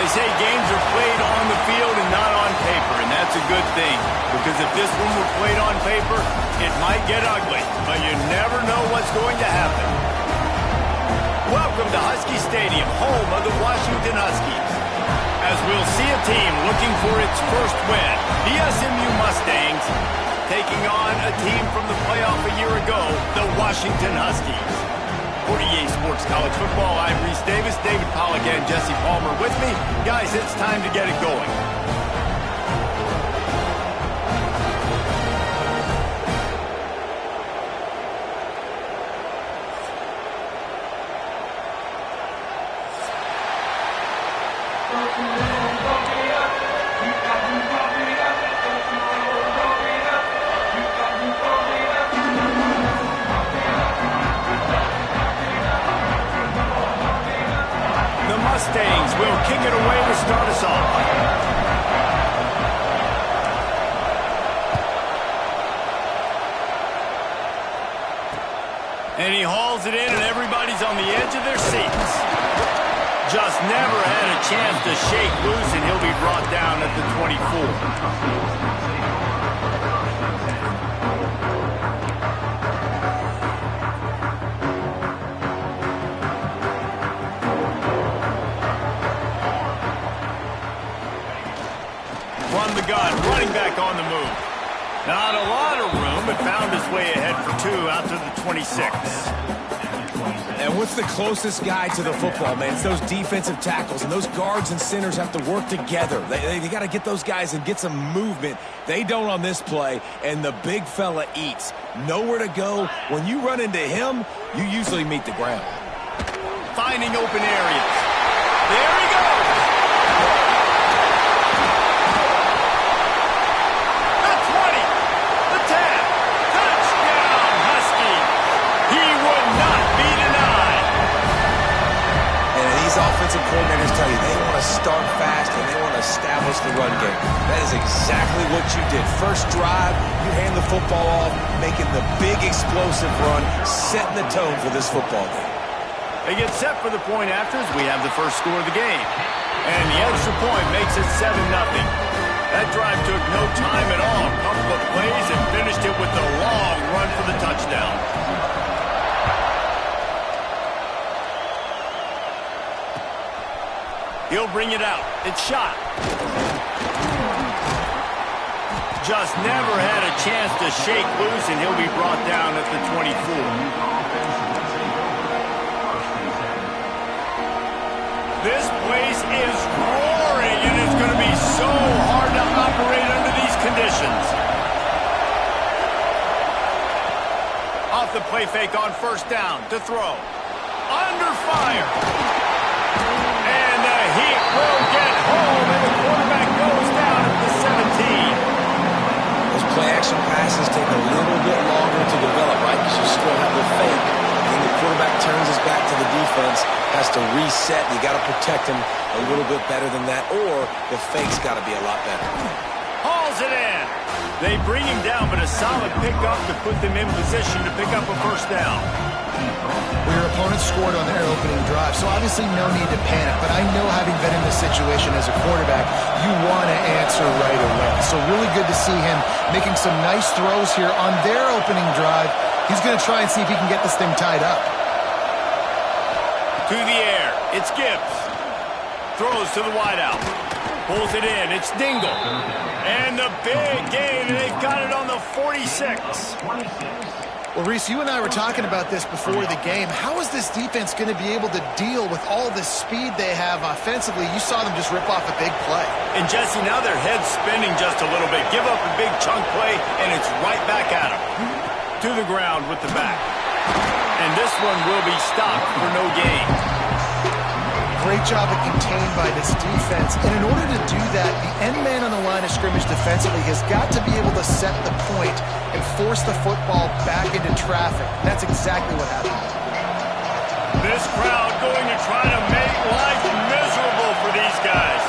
They say games are played on the field and not on paper, and that's a good thing. Because if this one were played on paper, it might get ugly, but you never know what's going to happen. Welcome to Husky Stadium, home of the Washington Huskies. As we'll see a team looking for its first win, the SMU Mustangs taking on a team from the playoff a year ago, the Washington Huskies. For EA Sports College Football, I'm Reese Davis, David Pollack, and Jesse Palmer with me. Guys, it's time to get it going. Mustangs will kick it away to start us off. And he hauls it in, and everybody's on the edge of their seats. Just never had a chance to shake loose, and he'll be brought down at the 24. The gun, running back on the move. Not a lot of room, but found his way ahead for 2 out to the 26. And what's the closest guy to the football, man? It's those defensive tackles, and those guards and centers have to work together. They got to get those guys and get some movement. They don't on this play, and the big fella eats. Nowhere to go. When you run into him, you usually meet the ground. Finding open areas. There he goes. Offensive coordinators tell you they want to start fast and they want to establish the run game. That is exactly what you did. First drive, you hand the football off, making the big explosive run, setting the tone for this football game. They get set for the point after as we have the first score of the game. And the extra point makes it 7-0. That drive took no time at all. A couple of plays and finished it with a long run for the touchdown. He'll bring it out. It's shot. Just never had a chance to shake loose, and he'll be brought down at the 24. This place is roaring, and it's going to be so hard to operate under these conditions. Off the play fake on first down to throw. Under fire. Heat will get home, and the quarterback goes down at the 17. Those play-action passes take a little bit longer to develop, right? Because you still have the fake. And then the quarterback turns his back to the defense, has to reset. You got to protect him a little bit better than that, or the fake's got to be a lot better. Hauls it in. They bring him down, but a solid pickup to put them in position to pick up a first down. Well, your opponent scored on their opening drive, so obviously no need to panic. But I know, having been in this situation as a quarterback, you want to answer right away. So really good to see him making some nice throws here on their opening drive. He's going to try and see if he can get this thing tied up. To the air, it's Gibbs. Throws to the wideout. Pulls it in, it's Dingle. And the big gain, and they've got it on the 46. Well, Reese, you and I were talking about this before the game. How is this defense going to be able to deal with all the speed they have offensively? You saw them just rip off a big play. And, Jesse, now their head's spinning just a little bit. Give up a big chunk play, and it's right back at them. To the ground with the back. And this one will be stopped for no gain. Great job of contained by this defense. And in order to do that, the end man on the line of scrimmage defensively has got to be able to set the point and force the football back into traffic. That's exactly what happened. This crowd going to try to make life miserable for these guys.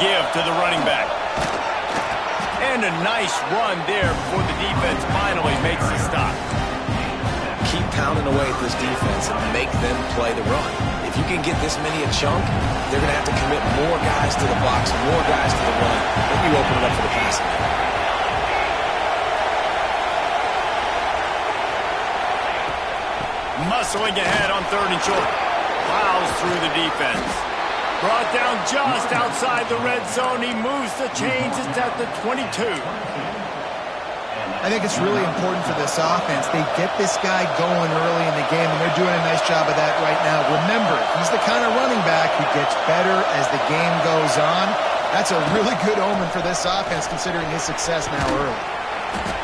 Give to the running back. And a nice run there before the defense finally makes the stop. Keep pounding away at this defense and make them play the run. If you can get this many a chunk, they're going to have to commit more guys to the box, more guys to the run. Then you open it up for the passing. Muscling ahead on 3rd and short. Plows through the defense. Brought down just outside the red zone. He moves the chains. It's at the 22. I think it's really important for this offense. They get this guy going early in the game, and they're doing a nice job of that right now. Remember, he's the kind of running back who gets better as the game goes on. That's a really good omen for this offense, considering his success now early.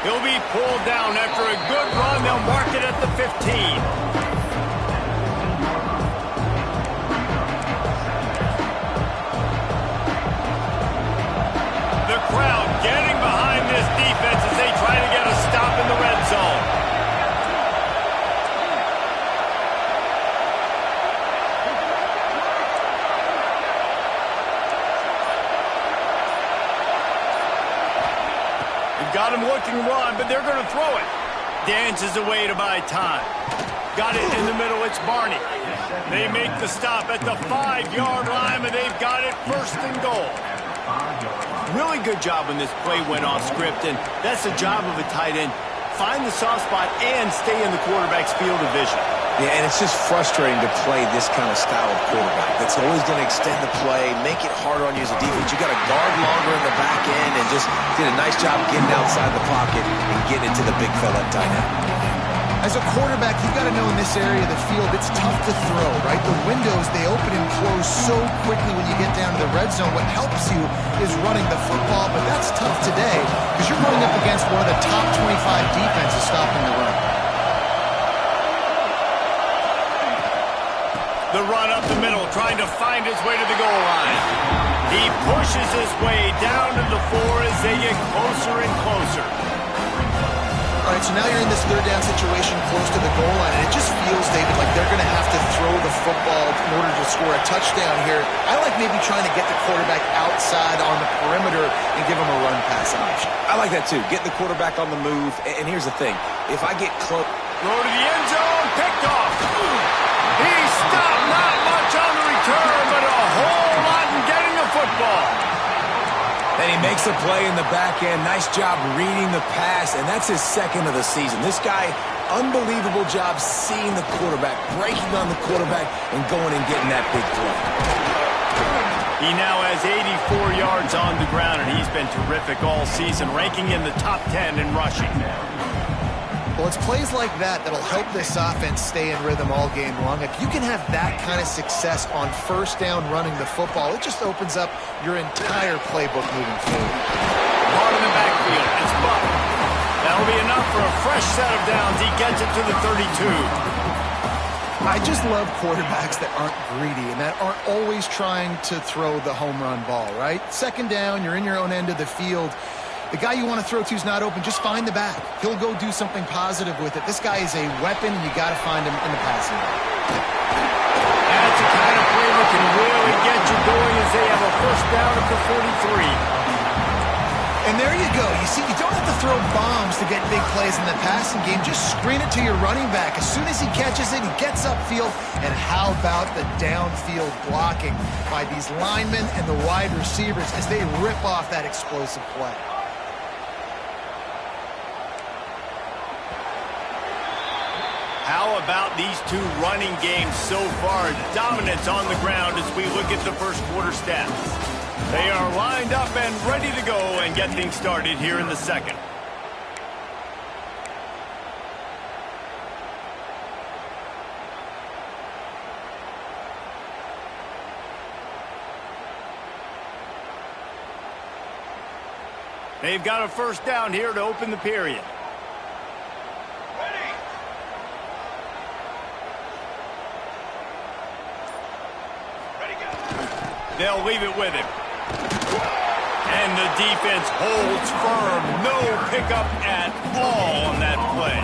He'll be pulled down after a good run. They'll mark it at the 15. Crowd getting behind this defense as they try to get a stop in the red zone. They've got him looking run, but they're going to throw it. Dances away to buy time. Got it in the middle. It's Barney. They make the stop at the 5-yard line, and they've got it 1st and goal. Really good job when this play went off script, and that's the job of a tight end. Find the soft spot and stay in the quarterback's field of vision. Yeah, and it's just frustrating to play this kind of style of quarterback. That's always going to extend the play, make it harder on you as a defense. You got to guard longer in the back end, and just did a nice job getting outside the pocket and getting into the big fella at tight end. As a quarterback, you've got to know in this area of the field, it's tough to throw, right? The windows, they open and close so quickly when you get down to the red zone. What helps you is running the football, but that's tough today because you're running up against one of the top 25 defenses stopping the run. The run up the middle, trying to find his way to the goal line. He pushes his way down to the 4 as they get closer and closer. All right, so now you're in this 3rd down situation close to the goal line, and it just feels, David, like they're going to have to throw the football in order to score a touchdown here. I like maybe trying to get the quarterback outside on the perimeter and give him a run passing option. I like that too. Getting the quarterback on the move. And here's the thing. If I get close... Throw to the end zone, picked off. He stopped, not much on the return, but a whole lot in getting the football. And he makes a play in the back end. Nice job reading the pass, and that's his 2nd of the season. This guy, unbelievable job seeing the quarterback, breaking on the quarterback, and going and getting that big play. He now has 84 yards on the ground, and he's been terrific all season, ranking in the top 10 in rushing. Well, it's plays like that that'll help this offense stay in rhythm all game long. If you can have that kind of success on 1st down running the football, it just opens up your entire playbook moving forward. Ball in the backfield. It's Buck. That'll be enough for a fresh set of downs. He gets it to the 32. I just love quarterbacks that aren't greedy and that aren't always trying to throw the home run ball, right? 2nd down, you're in your own end of the field. The guy you want to throw to is not open. Just find the back. He'll go do something positive with it. This guy is a weapon, and you got to find him in the passing game. That's the kind of play that can really get you going as they have a 1st down at the 43. And there you go. You see, you don't have to throw bombs to get big plays in the passing game. Just screen it to your running back. As soon as he catches it, he gets upfield. And how about the downfield blocking by these linemen and the wide receivers as they rip off that explosive play. How about these two running games so far? Dominance on the ground as we look at the 1st quarter stats. They are lined up and ready to go and get things started here in the 2nd. They've got a 1st down here to open the period. They'll leave it with him. And the defense holds firm. No pickup at all on that play.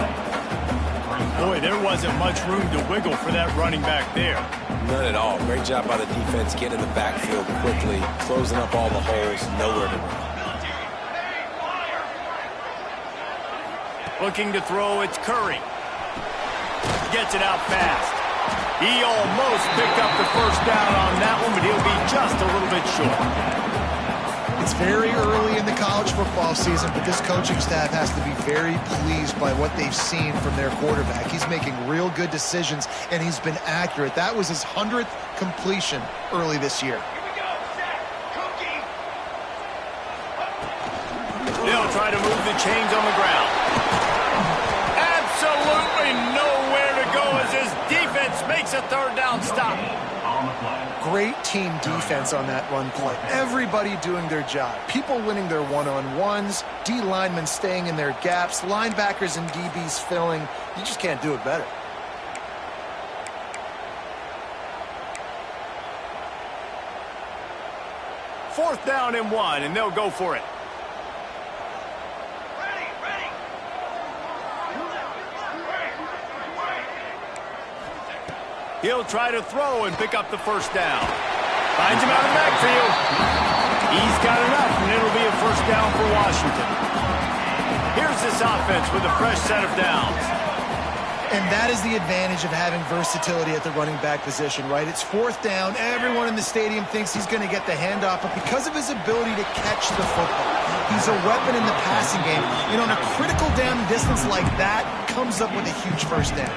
Boy, there wasn't much room to wiggle for that running back there. None at all. Great job by the defense getting in the backfield quickly, closing up all the holes, nowhere to run. Looking to throw, it's Curry. Gets it out fast. He almost picked up the first down on that one, but he'll be just a little bit short. It's very early in the college football season, but this coaching staff has to be very pleased by what they've seen from their quarterback. He's making real good decisions, and he's been accurate. That was his 100th completion early this year. They'll try to move the chains on the ground. Absolutely nowhere to go as his defense makes a third down stop. Great team defense on that run play. Everybody doing their job. People winning their one-on-ones, D linemen staying in their gaps, linebackers and DBs filling. You just can't do it better. Fourth down and 1, and they'll go for it. He'll try to throw and pick up the first down. Finds him out of the backfield. He's got enough, and it'll be a first down for Washington. Here's this offense with a fresh set of downs. And that is the advantage of having versatility at the running back position, right? It's fourth down. Everyone in the stadium thinks he's going to get the handoff, but because of his ability to catch the football, he's a weapon in the passing game. And on a critical down distance like that, comes up with a huge first down.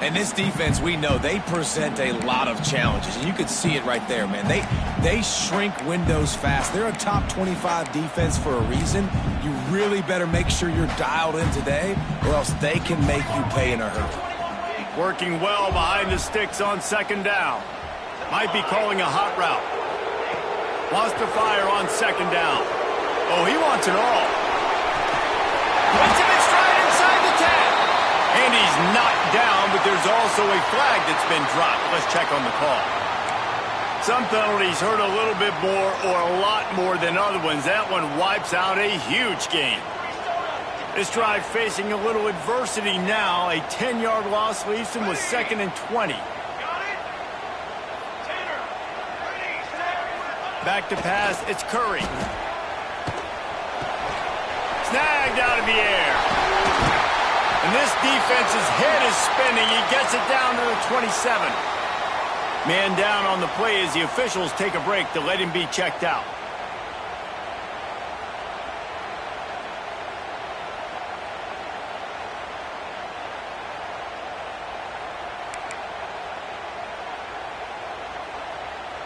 And this defense, we know, they present a lot of challenges. And you could see it right there, man. They shrink windows fast. They're a top 25 defense for a reason. You really better make sure you're dialed in today, or else they can make you pay in a hurry. Working well behind the sticks on second down. Might be calling a hot route. Wants to fire on second down. Oh, he wants it all. Puts him in stride inside the 10. And he's knocked down, but there's also a flag that's been dropped. Let's check on the call. Some penalties hurt a little bit more or a lot more than other ones. That one wipes out a huge game. This drive facing a little adversity now. A 10-yard loss leaves him with 2nd and 20. Back to pass, it's Curry. Snagged out of the air. And this defense's head is spinning. He gets it down to the 27. Man down on the play as the officials take a break to let him be checked out.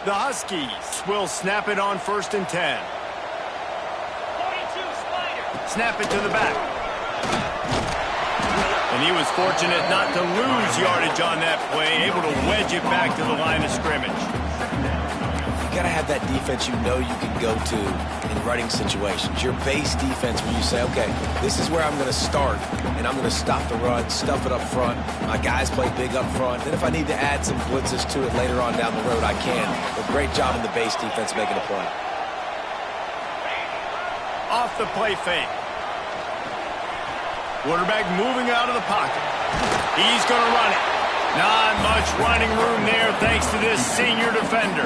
The Huskies will snap it on 1st and 10. Snap it to the back. And he was fortunate not to lose yardage on that play, able to wedge it back to the line of scrimmage. You got to have that defense you know you can go to in running situations. Your base defense where you say, okay, this is where I'm going to start, and I'm going to stop the run, stuff it up front. My guys play big up front. Then if I need to add some blitzes to it later on down the road, I can. But great job in the base defense making a play. Off the play fake. Quarterback moving out of the pocket. He's going to run it. Not much running room there thanks to this senior defender.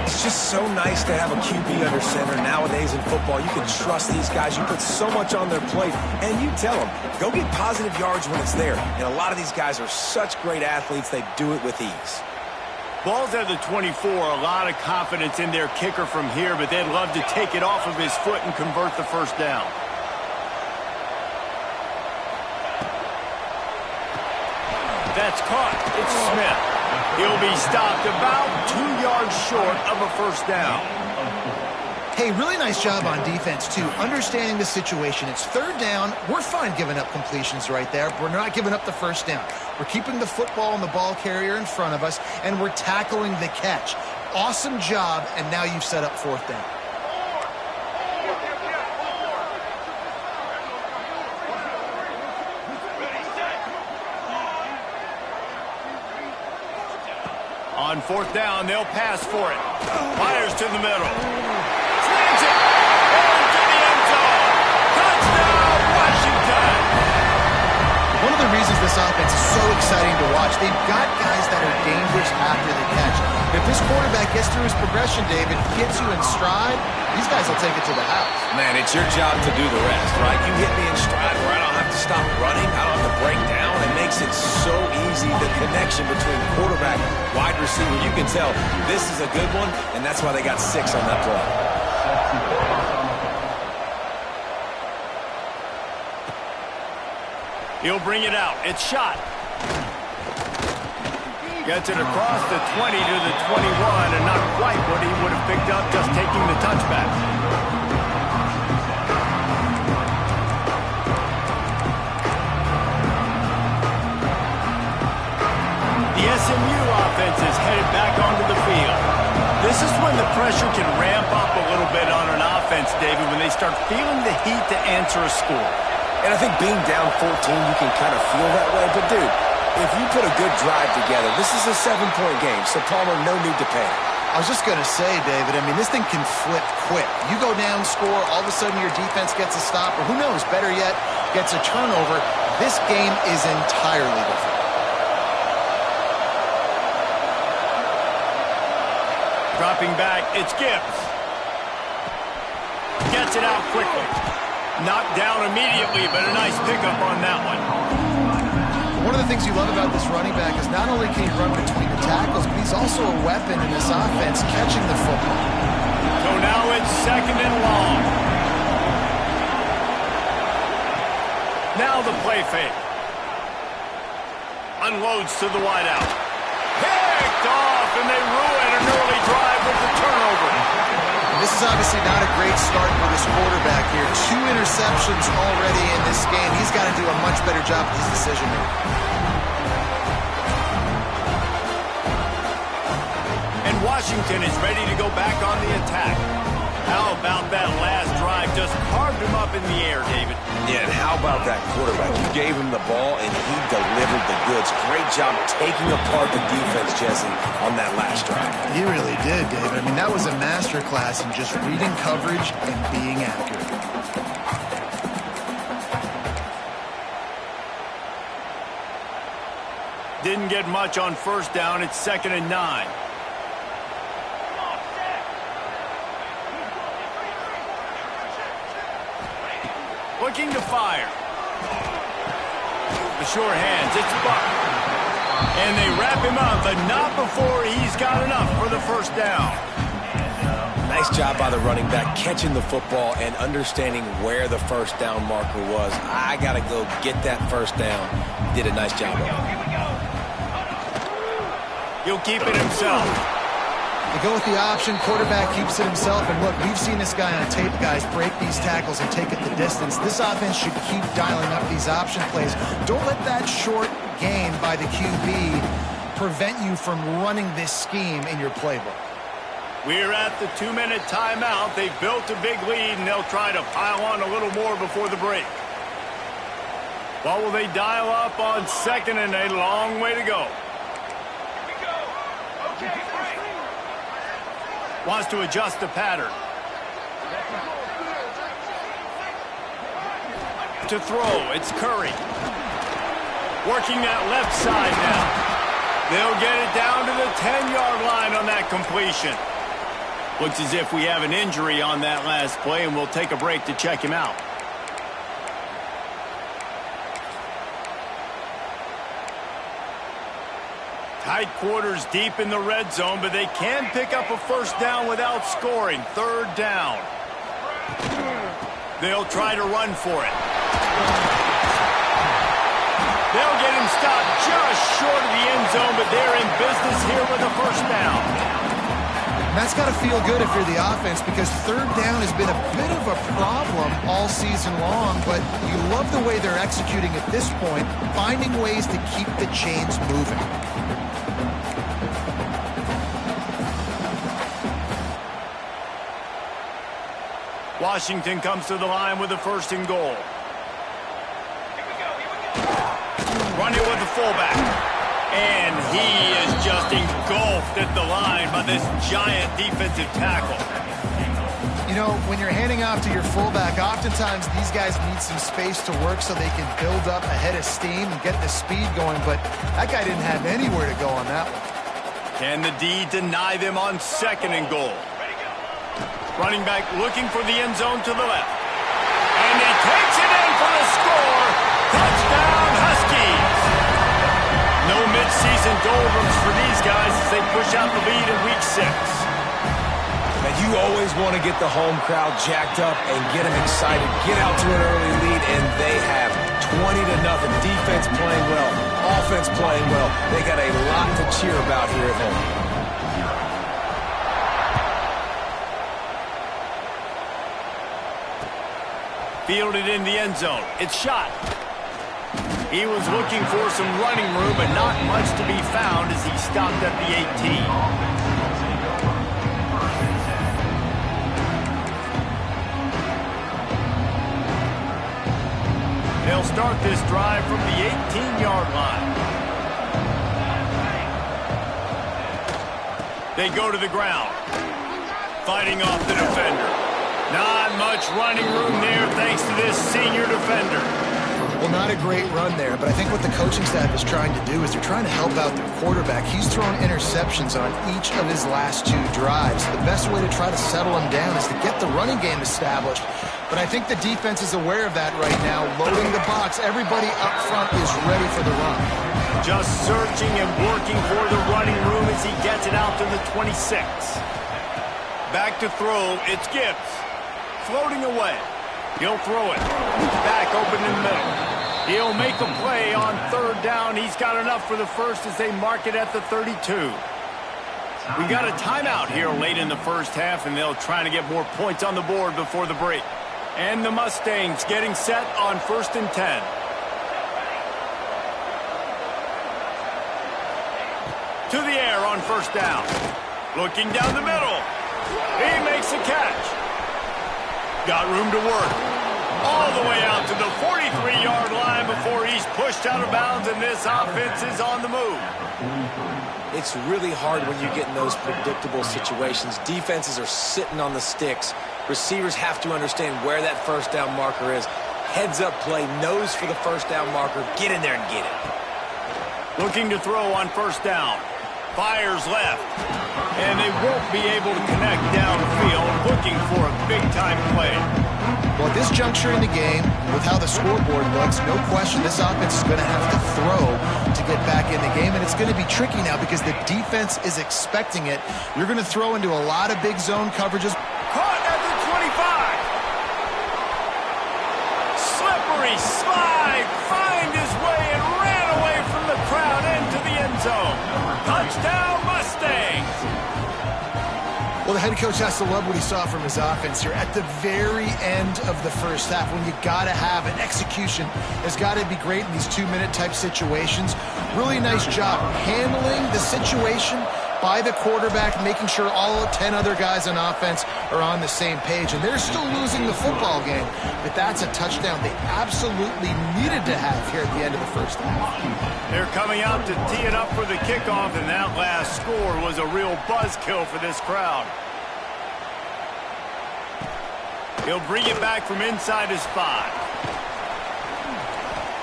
It's just so nice to have a QB under center nowadays in football. You can trust these guys. You put so much on their plate, and you tell them, go get positive yards when it's there. And a lot of these guys are such great athletes, they do it with ease. Ball's at the 24. A lot of confidence in their kicker from here, but they'd love to take it off of his foot and convert the first down. That's caught. It's Smith. He'll be stopped about 2 yards short of a first down. Hey, really nice job on defense, too. Understanding the situation. It's third down. We're fine giving up completions right there. We're not giving up the first down. We're keeping the football and the ball carrier in front of us, and we're tackling the catch. Awesome job, and now you've set up fourth down. On fourth down, they'll pass for it. Fires to the middle. Slings it. Into the end zone. Touchdown, Washington. One of the reasons this offense is so exciting to watch. They've got guys that are dangerous after the catch. If this quarterback gets through his progression, David, gets you in stride, these guys will take it to the house. Man, it's your job to do the rest, right? You hit me in stride where I don't have to stop running. I don't have to break down. It makes it so easy, the connection between quarterback, wide receiver. You can tell this is a good one, and that's why they got 6 on that play. He'll bring it out. It's shot. Gets it across the 20 to the 21, and not quite what he would have picked up just taking the touchback. The SMU offense is headed back onto the field. This is when the pressure can ramp up a little bit on an offense, David, when they start feeling the heat to answer a score. And I think being down 14, you can kind of feel that way. But, dude, if you put a good drive together, this is a 7-point game, so Palmer, no need to panic. I was just going to say, David, I mean, this thing can flip quick. You go down, score, all of a sudden your defense gets a stop, or who knows, better yet, gets a turnover. This game is entirely different. Dropping back, it's Gibbs. Gets it out quickly. Knocked down immediately, but a nice pickup on that one. One of the things you love about this running back is not only can he run between the tackles, but he's also a weapon in this offense catching the football. So now it's 2nd and long. Now the play fake. Unloads to the wideout. Picked off, and they ruin an early drive with the turnover. This is obviously not a great start for this quarterback here. 2 interceptions already in this game. He's got to do a much better job with his decision-making. And Washington is ready to go back on the attack. How about that last drive? Just carved him up in the air, David. Yeah, and how about that quarterback? You gave him the ball, and he delivered the goods. Great job taking apart the defense, Jesse, on that last drive. He really did, David. I mean, that was a masterclass in just reading coverage and being accurate. Didn't get much on 1st down. It's 2nd and 9. Looking to fire. The sure hands, it's Buck. And they wrap him up, but not before he's got enough for the 1st down. Nice job by the running back, catching the football and understanding where the 1st down marker was. I got to go get that 1st down. Did a nice job of it. He'll keep it himself. They go with the option, quarterback keeps it himself, and look, we've seen this guy on tape, guys, break these tackles and take it the distance. This offense should keep dialing up these option plays. Don't let that short gain by the QB prevent you from running this scheme in your playbook. We're at the 2-minute timeout. They've built a big lead, and they'll try to pile on a little more before the break. What will they dial up on 2nd and a long way to go? Wants to adjust the pattern. To throw, it's Curry. Working that left side now. They'll get it down to the 10-yard line on that completion. Looks as if we have an injury on that last play, and we'll take a break to check him out. Tight quarters deep in the red zone, but they can pick up a 1st down without scoring. 3rd down. They'll try to run for it. They'll get him stopped just short of the end zone, but they're in business here with a 1st down. And that's got to feel good if you're the offense, because 3rd down has been a bit of a problem all season long, but you love the way they're executing at this point, finding ways to keep the chains moving. Washington comes to the line with a 1st and goal. Running with the fullback. And he is just engulfed at the line by this giant defensive tackle. You know, when you're handing off to your fullback, oftentimes these guys need some space to work so they can build up a head of steam and get the speed going, but that guy didn't have anywhere to go on that one. Can the D deny them on 2nd and goal? Running back looking for the end zone to the left. And he takes it in for the score. Touchdown, Huskies. No mid-season doldrums for these guys as they push out the lead in Week 6. Now, you always want to get the home crowd jacked up and get them excited. Get out to an early lead, and they have 20-0. Defense playing well, offense playing well. They got a lot to cheer about here at home. Fielded in the end zone. It's shot. He was looking for some running room, but not much to be found as he stopped at the 18. They'll start this drive from the 18-yard line. They go to the ground. Fighting off the defender. Not much running room there thanks to this senior defender. Well, not a great run there, but I think what the coaching staff is trying to do is they're trying to help out their quarterback. He's thrown interceptions on each of his last 2 drives. The best way to try to settle him down is to get the running game established. But I think the defense is aware of that right now, loading the box. Everybody up front is ready for the run. Just searching and working for the running room as he gets it out to the 26. Back to throw, it's Gibbs. Floating away. He'll throw it. Back open in the middle. He'll make a play on 3rd down. He's got enough for the first as they mark it at the 32. We got a timeout here late in the first half, and they'll try to get more points on the board before the break. And the Mustangs getting set on 1st and 10. To the air on 1st down. Looking down the middle. He makes a catch. Got room to work. All the way out to the 43-yard line before he's pushed out of bounds, and this offense is on the move. It's really hard when you get in those predictable situations. Defenses are sitting on the sticks. Receivers have to understand where that 1st down marker is. Heads-up play, nose for the 1st down marker. Get in there and get it. Looking to throw on 1st down. Fires left. And they won't be able to connect downfield, looking for a big-time play. Well, at this juncture in the game, with how the scoreboard looks, no question this offense is going to have to throw to get back in the game, and it's going to be tricky now because the defense is expecting it. You're going to throw into a lot of big zone coverages. Caught at the 25. Slippery slide, find his way and ran away from the crowd into the end zone. Touchdown, Mustangs. Well, the head coach has to love what he saw from his offense here at the very end of the first half when you got to have an execution. Has got to be great in these 2-minute type situations. Really nice job handling the situation by the quarterback, making sure all 10 other guys on offense are on the same page. And they're still losing the football game, but that's a touchdown they absolutely needed to have here at the end of the first half. They're coming out to tee it up for the kickoff, and that last score was a real buzzkill for this crowd. He'll bring it back from inside his 5.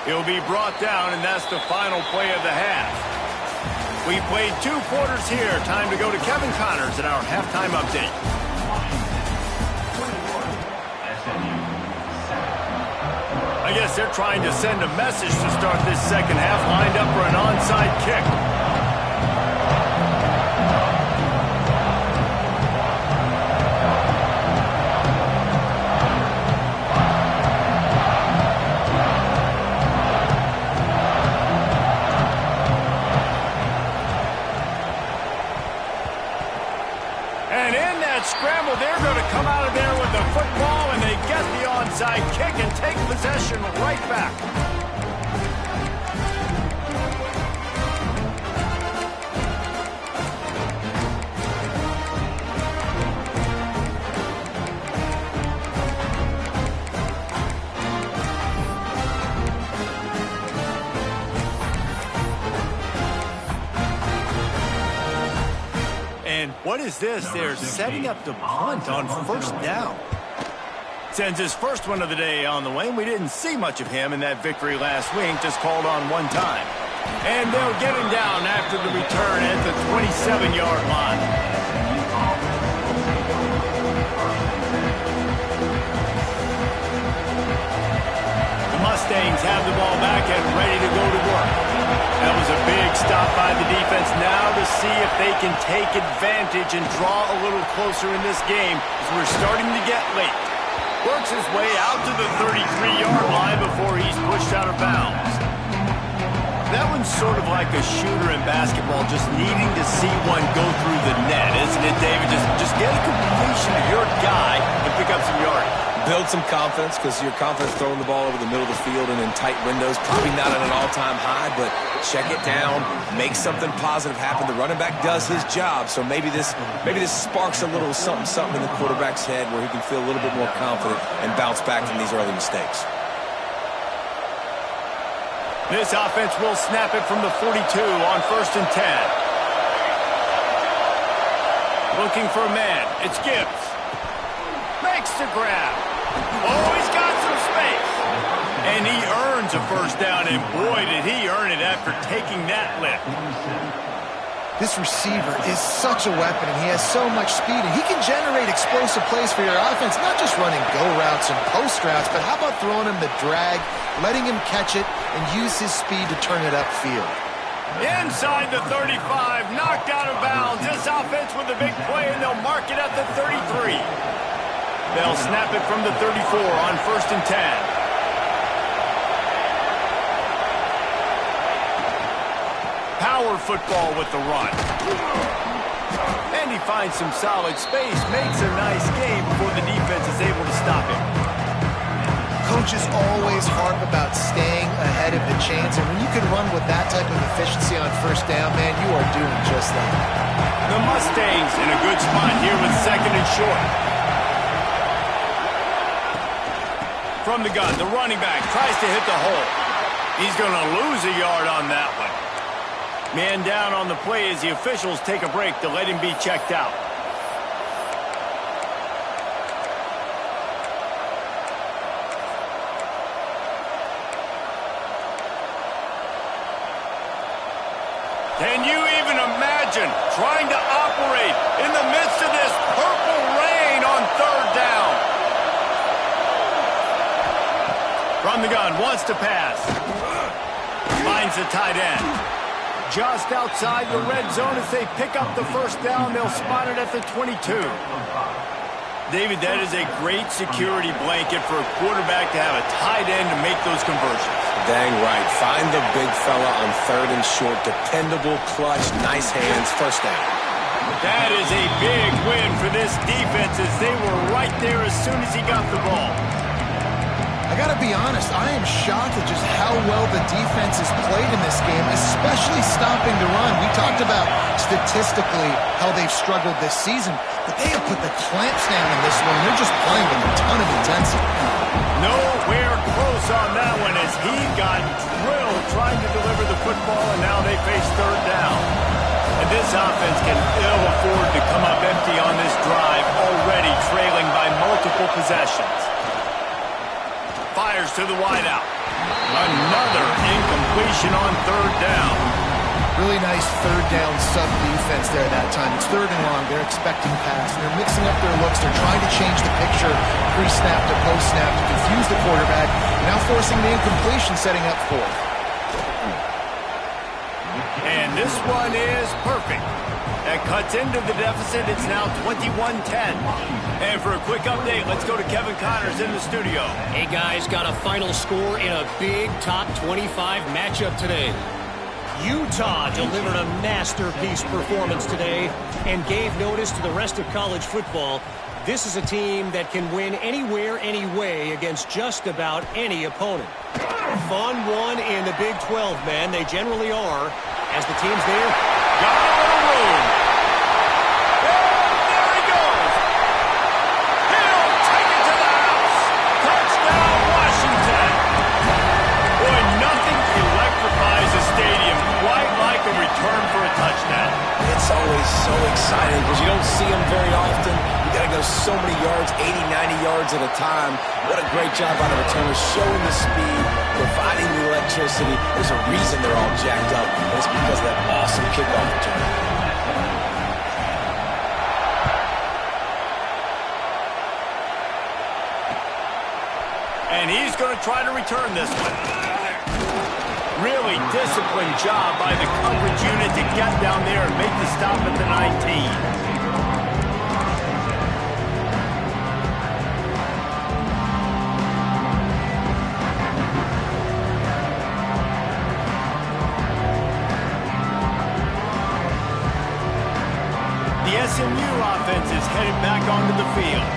He'll be brought down, and that's the final play of the half. We played 2 quarters here. Time to go to Kevin Connors in our halftime update. I guess they're trying to send a message to start this second half, lined up for an onside kick. And in that scramble, they're going to come out of there with the football, and they get the onside kick and take possession right back. And what is this? They're setting up the punt on first down. Sends his first one of the day on the way. We didn't see much of him in that victory last week, just called on one time. And they'll get him down after the return at the 27-yard line. The Mustangs have the ball back and ready to go to work. That was a big stop by the defense. Now to see if they can take advantage and draw a little closer in this game as we're starting to get late. Works his way out to the 33-yard line before he's pushed out of bounds. That one's sort of like a shooter in basketball, just needing to see one go through the net, isn't it, David? Just get a completion to your guy and pick up some yardage. Build some confidence, because you're confident throwing the ball over the middle of the field and in tight windows. Probably not at an all-time high, but check it down, make something positive happen. The running back does his job, so maybe this sparks a little something in the quarterback's head where he can feel a little bit more confident and bounce back from these early mistakes. This offense will snap it from the 42 on 1st and 10. Looking for a man. It's Gibbs. Makes the grab. Oh, he's got some space. And he earns a first down, and boy, did he earn it after taking that lift. This receiver is such a weapon, and he has so much speed, and he can generate explosive plays for your offense, not just running go routes and post routes, but how about throwing him the drag, letting him catch it, and use his speed to turn it upfield. Inside the 35, knocked out of bounds. This offense with a big play, and they'll mark it at the 33. They'll snap it from the 34 on 1st and 10. Power football with the run. And he finds some solid space, makes a nice game before the defense is able to stop him. Coaches always harp about staying ahead of the chains, and when you can run with that type of efficiency on first down, man, you are doing just that. The Mustangs in a good spot here with 2nd and short. From the gun, the running back tries to hit the hole. He's going to lose a yard on that one. Man down on the play as the officials take a break to let him be checked out. Can you even imagine trying to operate in the midst of this purple rain on 3rd down? From the gun, wants to pass. Finds the tight end. Just outside the red zone as they pick up the first down. They'll spot it at the 22. David, that is a great security blanket for a quarterback to have a tight end to make those conversions. Dang right. Find the big fella on 3rd and short. Dependable, clutch, nice hands, first down. That is a big win for this defense as they were right there as soon as he got the ball. I got to be honest, I am shocked at just how well the defense has played in this game, especially stopping the run. We talked about statistically how they've struggled this season, but they have put the clamps down in this one. They're just playing with a ton of intensity. Nowhere close on that one as he got drilled trying to deliver the football, and now they face 3rd down. And this offense can ill afford to come up empty on this drive, already trailing by multiple possessions. Fires to the wideout. Another incompletion on 3rd down. Really nice 3rd down sub-defense there that time. It's 3rd and long. They're expecting pass. They're mixing up their looks. They're trying to change the picture pre-snap to post-snap to confuse the quarterback. Now forcing the incompletion, setting up 4th. And this one is perfect. That cuts into the deficit. It's now 21-10. And for a quick update, let's go to Kevin Connors in the studio. Hey, guys, got a final score in a big top 25 matchup today. Utah delivered a masterpiece performance today and gave notice to the rest of college football. This is a team that can win anywhere, anyway against just about any opponent. Fun one in the Big 12, man. They generally are. As the team's there, got a little room. And there he goes. He'll take it to the house. Touchdown, Washington. Boy, nothing electrifies a stadium quite like a return for a touchdown. It's It's always so exciting because you don't see them very often. You got to go so many yards, 80, 90 yards at a time. What a great job by the returners, showing the speed, providing the electricity. There's a reason they're all jacked up, and it's because of that awesome kickoff return. And he's going to try to return this one. Really disciplined job by the coverage unit to get down there and make the stop at the 19. The SMU offense is headed back onto the field.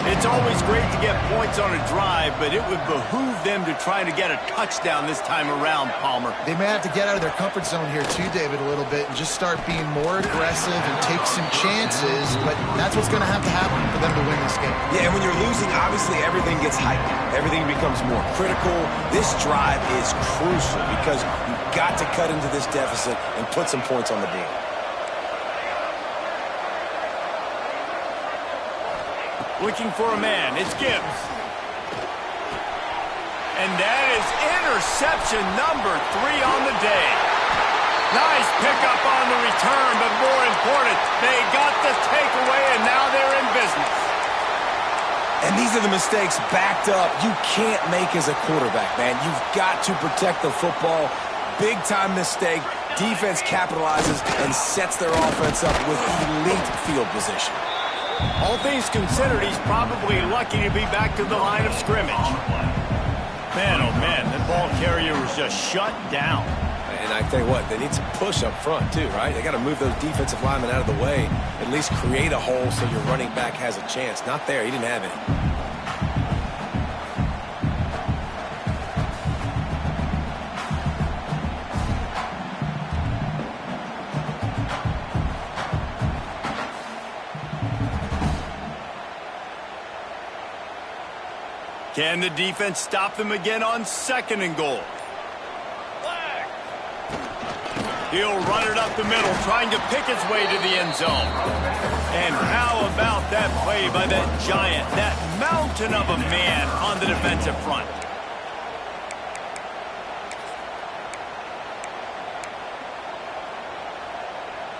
It's always great to get points on a drive, but it would behoove them to try to get a touchdown this time around, Palmer. They may have to get out of their comfort zone here too, David, a little bit and just start being more aggressive and take some chances, but that's what's going to happen for them to win this game. Yeah, and when you're losing, obviously everything gets heightened. Everything becomes more critical. This drive is crucial because you've got to cut into this deficit and put some points on the board. Looking for a man. It's Gibbs. And that is interception number 3 on the day. Nice pickup on the return, but more important, they got the takeaway, and now they're in business. And these are the mistakes backed up you can't make as a quarterback, man. You've got to protect the football. Big-time mistake. Defense capitalizes and sets their offense up with elite field position. All things considered, he's probably lucky to be back to the line of scrimmage. Man, oh man, that ball carrier was just shut down. And I tell you what, they need some push up front too, right? They got to move those defensive linemen out of the way, at least create a hole so your running back has a chance. Not there, he didn't have any. Can the defense stop them again on 2nd and goal? He'll run it up the middle, trying to pick his way to the end zone. And how about that play by that giant, that mountain of a man on the defensive front?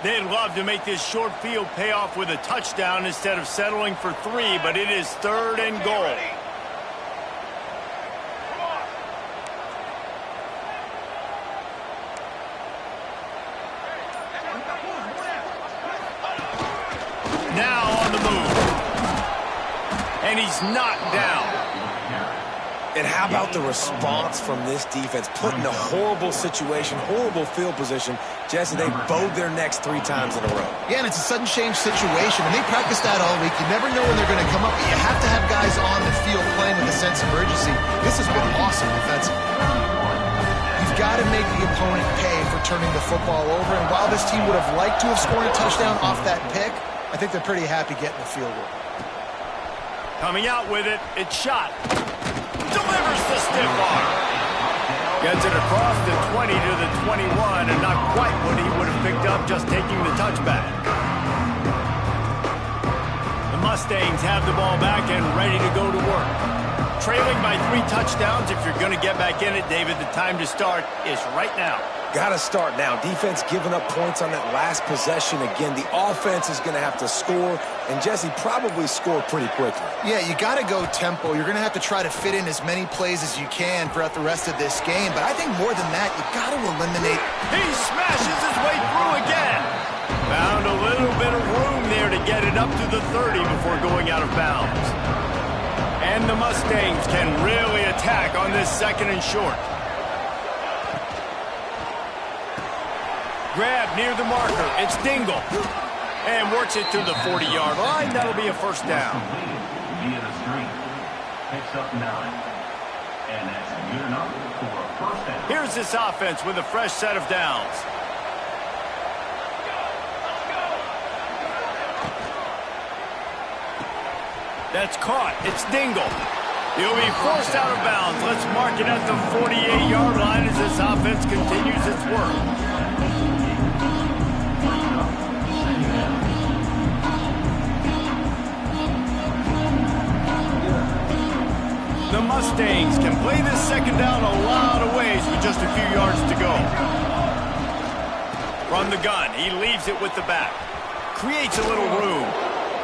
They'd love to make this short field pay off with a touchdown instead of settling for 3, but it is 3rd and goal. Now on the move. And he's knocked down. And how about the response from this defense? Put in a horrible situation, horrible field position. Jesse, they bowed their necks 3 times in a row. Yeah, and it's a sudden change situation, and they practiced that all week. You never know when they're going to come up, but you have to have guys on the field playing with a sense of urgency. This has been awesome defensively. You've got to make the opponent pay for turning the football over, and while this team would have liked to have scored a touchdown off that pick, I think they're pretty happy getting the field goal. Coming out with it, it's shot. Delivers the stiff arm. Gets it across the 20 to the 21, and not quite what he would have picked up just taking the touchback. The Mustangs have the ball back and ready to go to work. Trailing by 3 touchdowns. If you're going to get back in it, David, the time to start is right now. Got to start now. Defense giving up points on that last possession. Again, the offense is going to have to score, and Jesse probably score pretty quickly. Yeah, you got to go tempo. You're going to have to try to fit in as many plays as you can throughout the rest of this game, but I think more than that, you got to eliminate. He smashes his way through again. Found a little bit of room there to get it up to the 30 before going out of bounds. And the Mustangs can really attack on this 2nd and short. Grab near the marker. It's Dingle. And works it to the 40-yard line. That'll be a first down. Via the screen. Picks up 9. And that's good enough for a first down. Here's this offense with a fresh set of downs. That's caught. It's Dingle. He'll be forced out of bounds. Let's mark it at the 48-yard line as this offense continues its work. play this second down a lot of ways with just a few yards to go. From the gun, he leaves it with the back. Creates a little room.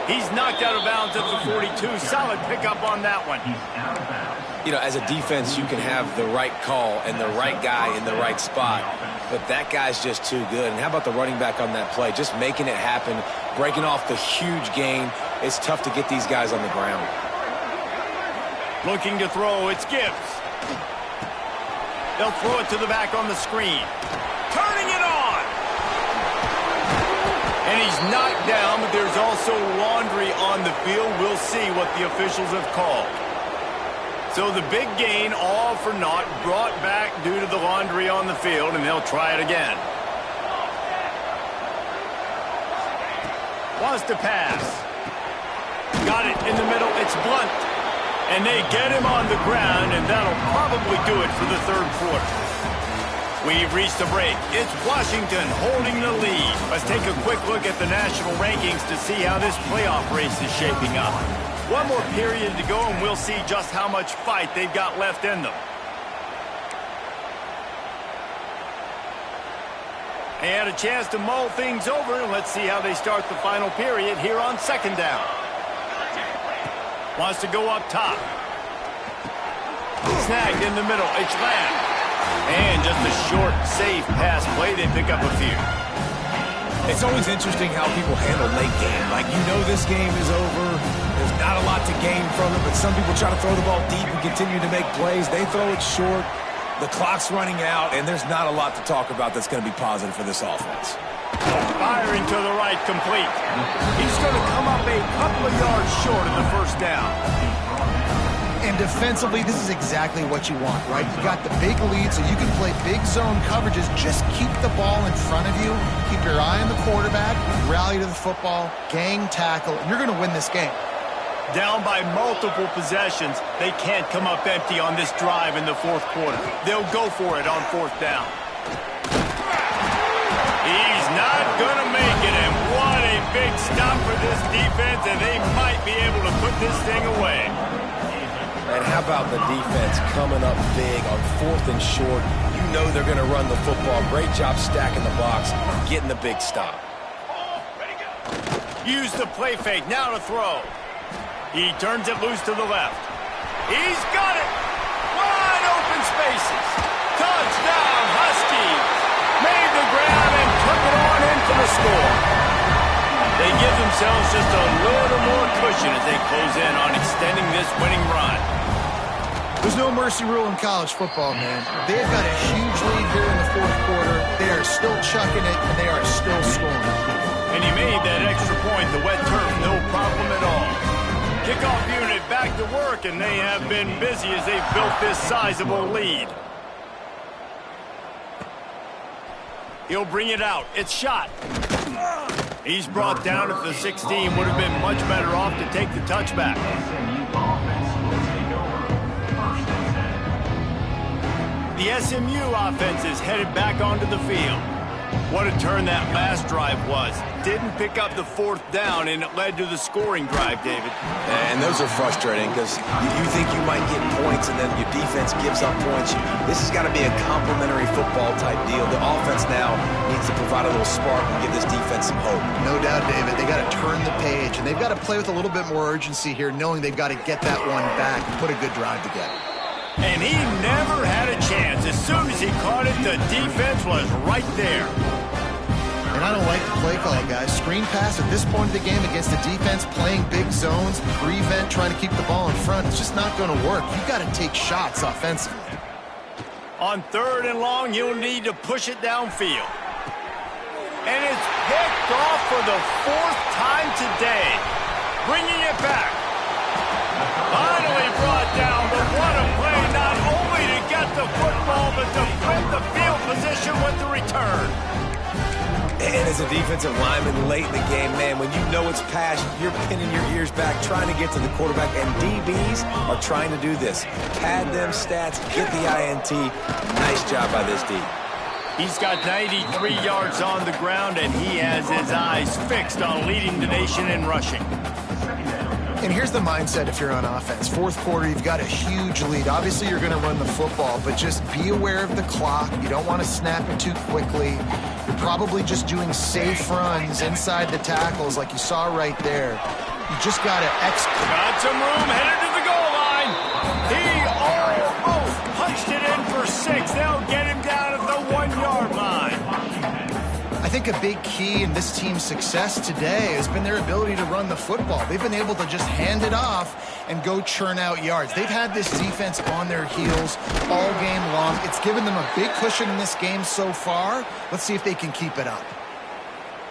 He's knocked out of bounds at the 42. Solid pickup on that one. You know, as a defense, you can have the right call and the right guy in the right spot, but that guy's just too good. And how about the running back on that play? Just making it happen, breaking off the huge gain. It's tough to get these guys on the ground. Looking to throw, it's Gibbs. They'll throw it to the back on the screen. Turning it on! And he's knocked down, but there's also laundry on the field. We'll see what the officials have called. So the big gain, all for naught, brought back due to the laundry on the field, and they'll try it again. Wants to pass. Got it in the middle. It's Blunt. And they get him on the ground, and that'll probably do it for the third quarter. We've reached the break. It's Washington holding the lead. Let's take a quick look at the national rankings to see how this playoff race is shaping up. One more period to go, and we'll see just how much fight they've got left in them. They had a chance to mull things over, and let's see how they start the final period here on second down. Wants to go up top. Snagged in the middle. It's Lamb. And just a short, safe pass play. They pick up a few. It's always interesting how people handle late game. Like, you know this game is over. There's not a lot to gain from it, but some people try to throw the ball deep and continue to make plays. They throw it short. The clock's running out, and there's not a lot to talk about that's going to be positive for this offense. Firing to the right, complete. He's going to come up a couple of yards short of the first down. And defensively, this is exactly what you want, right? You got the big lead, so you can play big zone coverages. Just keep the ball in front of you. Keep your eye on the quarterback. Rally to the football. Gang tackle. And you're going to win this game. Down by multiple possessions. They can't come up empty on this drive in the fourth quarter. They'll go for it on fourth down. He's not going to make it, and what a big stop for this defense, and they might be able to put this thing away. And how about the defense coming up big on fourth and short? You know they're going to run the football. Great job stacking the box, getting the big stop. Use the play fake, now to throw. He turns it loose to the left. He's got it! Wide open spaces. Touchdown, Huskies! Made the grab and took it on in for the score. They give themselves just a little more cushion as they close in on extending this winning run. There's no mercy rule in college football, man. They've got a huge lead here in the fourth quarter. They are still chucking it, and they are still scoring. And he made that extra point, the wet turf, no problem at all. Kickoff unit back to work, and they have been busy as they've built this sizable lead. He'll bring it out. It's shot. He's brought down at the 16. Would have been much better off to take the touchback. The SMU offense is headed back onto the field. What a turn that last drive was. Didn't pick up the fourth down, and it led to the scoring drive, David. And those are frustrating because you think you might get points, and then your defense gives up points. This has got to be a complementary football-type deal. The offense now needs to provide a little spark and give this defense some hope. No doubt, David. They got to turn the page, and they've got to play with a little bit more urgency here, knowing they've got to get that one back and put a good drive together. And he never had a chance. As soon as he caught it, the defense was right there. And I don't like the play call, guys. Screen pass at this point of the game against the defense, playing big zones, prevent, trying to keep the ball in front. It's just not going to work. You've got to take shots offensively. On third and long, you'll need to push it downfield. And it's picked off for the fourth time today. Bringing it back. Finally brought down, but what a play, not only to get the football, but to flip the field position with the return. And as a defensive lineman late in the game, man, when you know it's past, you're pinning your ears back, trying to get to the quarterback, and DBs are trying to do this. Pad them stats, get the INT. Nice job by this D. He's got 93 yards on the ground, and he has his eyes fixed on leading the nation in rushing. And here's the mindset if you're on offense. Fourth quarter, you've got a huge lead. Obviously, you're going to run the football, but just be aware of the clock. You don't want to snap it too quickly. You're probably just doing safe runs inside the tackles like you saw right there. You just got to execute. Got some room, headed to the goal line. He almost punched it in for 6. They'll get him down at the 1-yard line. I think a big key in this team's success today has been their ability to run the football. They've been able to just hand it off and go churn out yards. They've had this defense on their heels all game long. It's given them a big cushion in this game so far. Let's see if they can keep it up.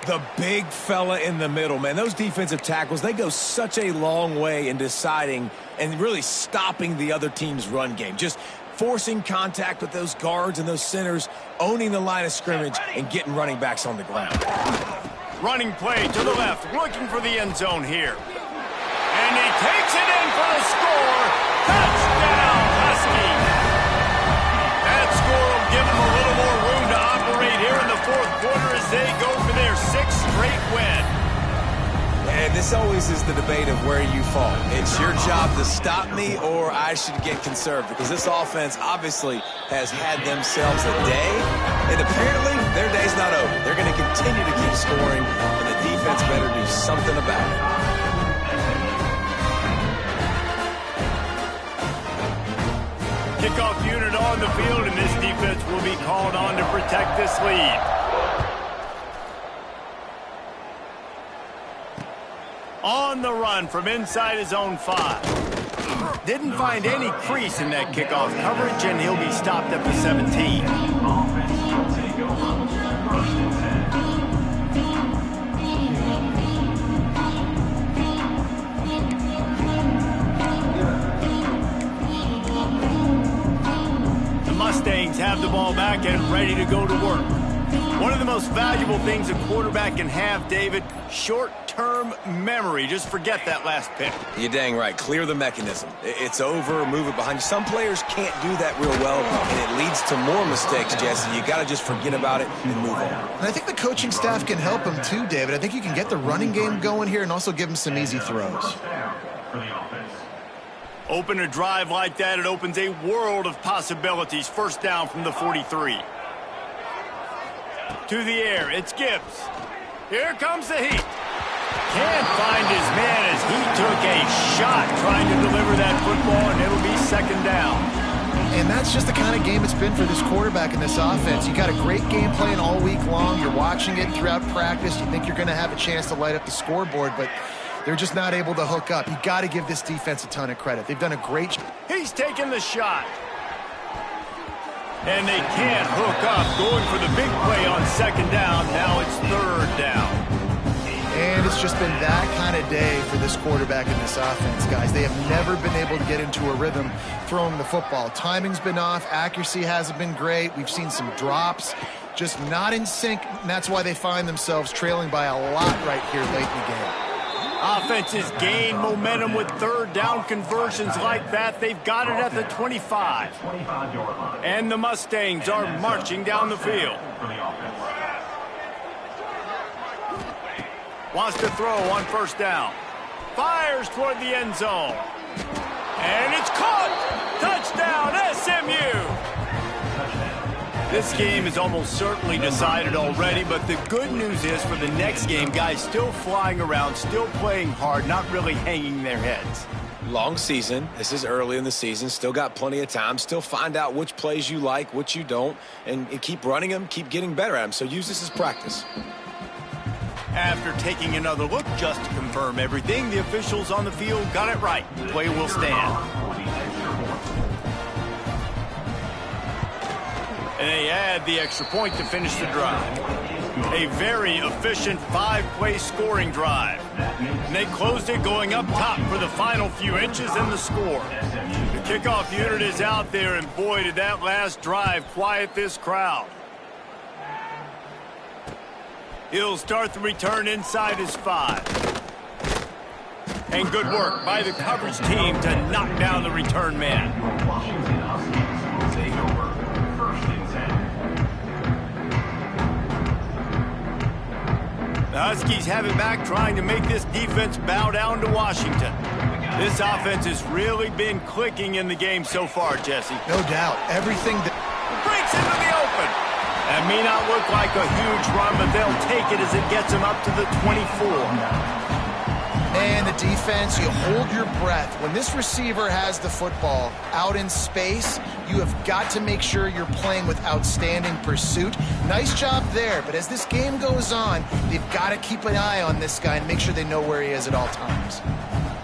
The big fella in the middle, man. Those defensive tackles, they go such a long way in deciding and really stopping the other team's run game. Just forcing contact with those guards and those centers, owning the line of scrimmage, and getting running backs on the ground. Running play to the left, looking for the end zone here. And he takes it in for the score. Touchdown, Huskies. That score will give them a little more room to operate here in the fourth quarter as they go for their 6th straight win. And this always is the debate of where you fall. It's your job to stop me or I should get conserved, because this offense obviously has had themselves a day, and apparently their day's not over. They're going to continue to keep scoring, and the defense better do something about it. Kickoff unit on the field, and this defense will be called on to protect this lead. On the run from inside his own 5. Didn't find any crease in that kickoff coverage, and he'll be stopped at the 17. Offense will take over. First and 10. The Mustangs have the ball back and ready to go to work. One of the most valuable things a quarterback can have, David, short-term memory. Just forget that last pick. You're dang right. Clear the mechanism. It's over, move it behind you. Some players can't do that real well, and it leads to more mistakes, Jesse. You got to just forget about it and move on. And I think the coaching staff can help him too, David. I think you can get the running game going here and also give him some easy throws. Open a drive like that, it opens a world of possibilities. First down from the 43. To the air, it's Gibbs. Here comes the heat. Can't find his man as he took a shot trying to deliver that football, and it'll be 2nd down. And that's just the kind of game it's been for this quarterback in this offense. You got a great game plan all week long. You're watching it throughout practice. You think you're going to have a chance to light up the scoreboard, but they're just not able to hook up. You got to give this defense a ton of credit. They've done a great job. He's taking the shot. And they can't hook up, going for the big play on 2nd down. Now it's 3rd down. And it's just been that kind of day for this quarterback in this offense, guys. They have never been able to get into a rhythm throwing the football. Timing's been off. Accuracy hasn't been great. We've seen some drops, just not in sync. And that's why they find themselves trailing by a lot right here late in the game. Offenses gain momentum with 3rd down conversions like that. They've got it at the 25. And the Mustangs are marching down the field. Wants to throw on 1st down. Fires toward the end zone. And it's caught! Touchdown, SMU! This game is almost certainly decided already, but the good news is for the next game, guys still flying around, still playing hard, not really hanging their heads. Long season. This is early in the season. Still got plenty of time. Still find out which plays you like, which you don't, and keep running them, keep getting better at them. So use this as practice. After taking another look just to confirm everything, the officials on the field got it right. Play will stand. And they add the extra point to finish the drive. A very efficient 5-play scoring drive. And they closed it going up top for the final few inches in the score. The kickoff unit is out there, and boy, did that last drive quiet this crowd. He'll start the return inside his 5. And good work by the coverage team to knock down the return man. The Huskies have it back, trying to make this defense bow down to Washington. This offense has really been clicking in the game so far, Jesse. No doubt. Everything that Breaks into the open. That may not look like a huge run, but they'll take it as it gets them up to the 24. And the defense, you hold your breath. When this receiver has the football out in space, you have got to make sure you're playing with outstanding pursuit. Nice job there, but as this game goes on, they've got to keep an eye on this guy and make sure they know where he is at all times.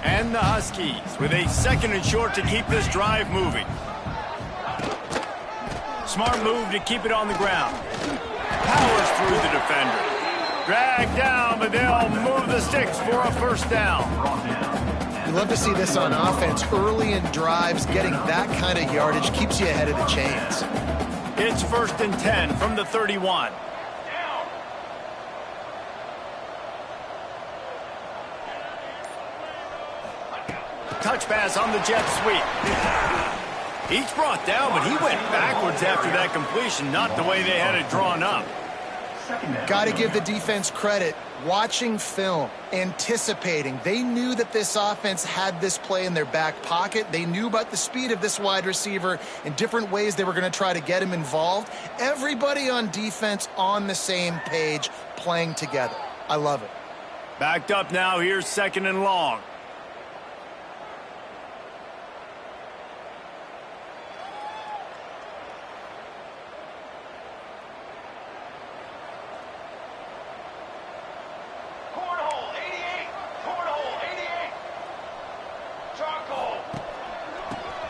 And the Huskies with a 2nd and short to keep this drive moving. Smart move to keep it on the ground. Powers through the defender. Dragged down, but they'll move the sticks for a first down. You love to see this on offense. Early in drives, getting that kind of yardage keeps you ahead of the chains. It's 1st and 10 from the 31. Touch pass on the jet sweep. He's brought down, but he went backwards after that completion, not the way they had it drawn up. Got to give the defense credit. Watching film, anticipating. They knew that this offense had this play in their back pocket. They knew about the speed of this wide receiver and different ways they were going to try to get him involved. Everybody on defense on the same page, playing together. I love it. Backed up now. Here's 2nd and long.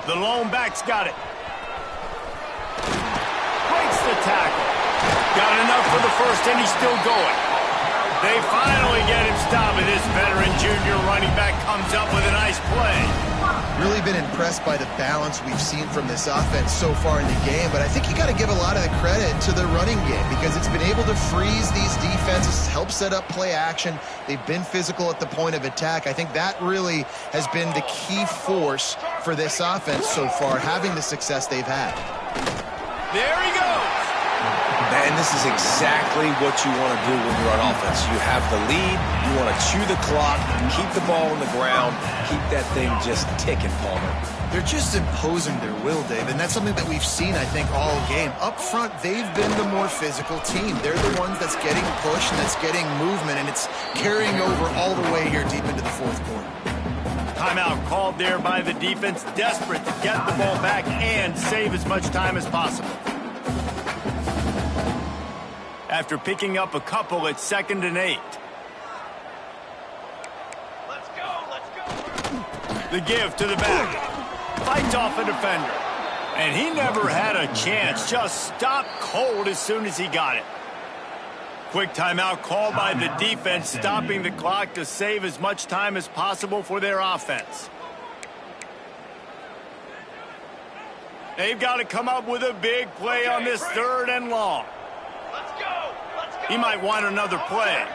The lone back's got it. Breaks the tackle. Got enough for the first, and he's still going. They finally get him stopped, and this veteran junior running back comes up with a nice play. Really been impressed by the balance we've seen from this offense so far in the game, but I think you got to give a lot of the credit to the running game because it's been able to freeze these defenses, help set up play action. They've been physical at the point of attack. I think that really has been the key force for this offense so far, having the success they've had. There he goes. Man, this is exactly what you want to do when you're on offense. You have the lead, you want to chew the clock, keep the ball on the ground, keep that thing just ticking, Palmer. They're just imposing their will, Dave, and that's something that we've seen, I think, all game. Up front, they've been the more physical team. They're the ones that's getting pushed and that's getting movement, and it's carrying over all the way here deep into the 4th quarter. Timeout called there by the defense, desperate to get the ball back and save as much time as possible. After picking up a couple, it's 2nd and 8. Let's go. The give to the back. Fights off a defender. And he never had a chance. Just stopped cold as soon as he got it. Quick timeout called by the defense, stopping the clock to save as much time as possible for their offense. They've got to come up with a big play on this 3rd and long. Let's go. He might want another play.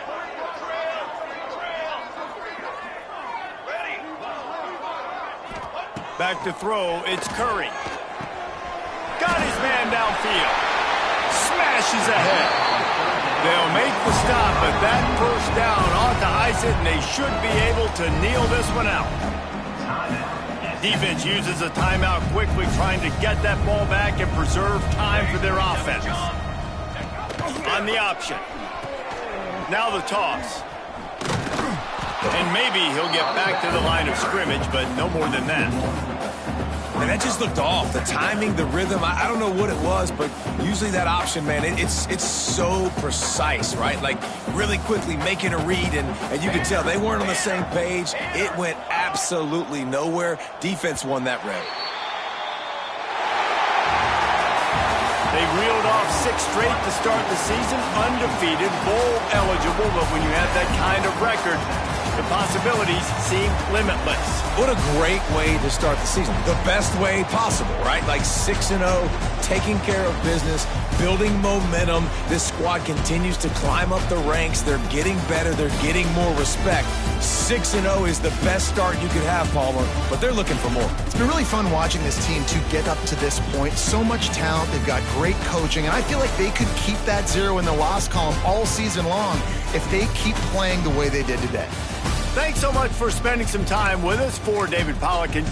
Back to throw, it's Curry. Got his man downfield. Smashes ahead. They'll make the stop, but that first down ought to ice it, and they should be able to kneel this one out. Defense uses a timeout quickly, trying to get that ball back and preserve time for their offense. On the option. Now the toss. And maybe he'll get back to the line of scrimmage, but no more than that. And that just looked off. The timing, the rhythm, I don't know what it was, but usually that option, man, it's so precise, right? Like really quickly making a read, and you can tell they weren't on the same page. It went absolutely nowhere. Defense won that rep. They reeled off 6 straight to start the season, undefeated, bowl eligible, but when you have that kind of record, the possibilities seem limitless. What a great way to start the season. The best way possible, right? Like 6-0, taking care of business, building momentum. This squad continues to climb up the ranks. They're getting better. They're getting more respect. 6-0 is the best start you could have, Palmer, but they're looking for more. It's been really fun watching this team to get up to this point. So much talent. They've got great coaching, and I feel like they could keep that 0 in the loss column all season long if they keep playing the way they did today. Thanks so much for spending some time with us. For David Pollock and